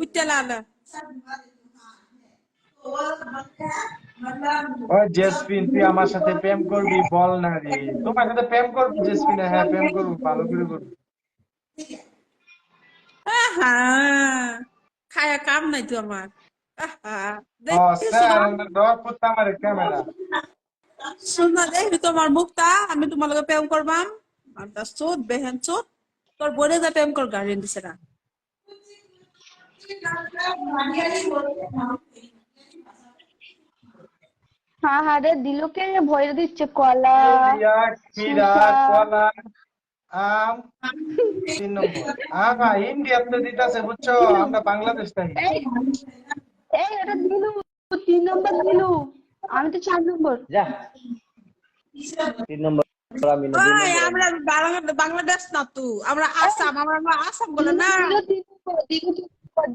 উঠতে লানা ওই জেসমিন তুই আমার সাথে প্রেম করবি বল না রে, তোমার সাথে প্রেম করবো জেসমিন, হ্যাঁ প্রেম করবো, ভালো করে করবো। আহা খায়া কাম নাই তো আমার আহা ও দেখি স্যার ডর করতে আমার ক্যামেরা। শোনা দেখি তোমার মুখটা আমি তোমার লগে প্রেম করবাম আর তার চোদ বেহেন চোদ তোর বোনে যা প্রেম কর গার্জেন দিছে না হ্যাঁ হ্যাঁ রে দিলকে ভরে দিচ্ছে কলা ইন্ডিয়া খিরা সুসা কলা আম 3 নম্বর। ইন্ডিয়া তো দিতেছে বুঝছো, আমরা বাংলাদেশ থাকি। এই এই এটা দিলু 3 নম্বর দিলু আমি তো 4 নম্বর যা 3 নম্বর আমি না 2 ওই নম্বর আমি। আমরা বাংলাদেশ না তো আমরা আসাম আমরা আসাম বলে না দিলু 3 নম্বর দিলু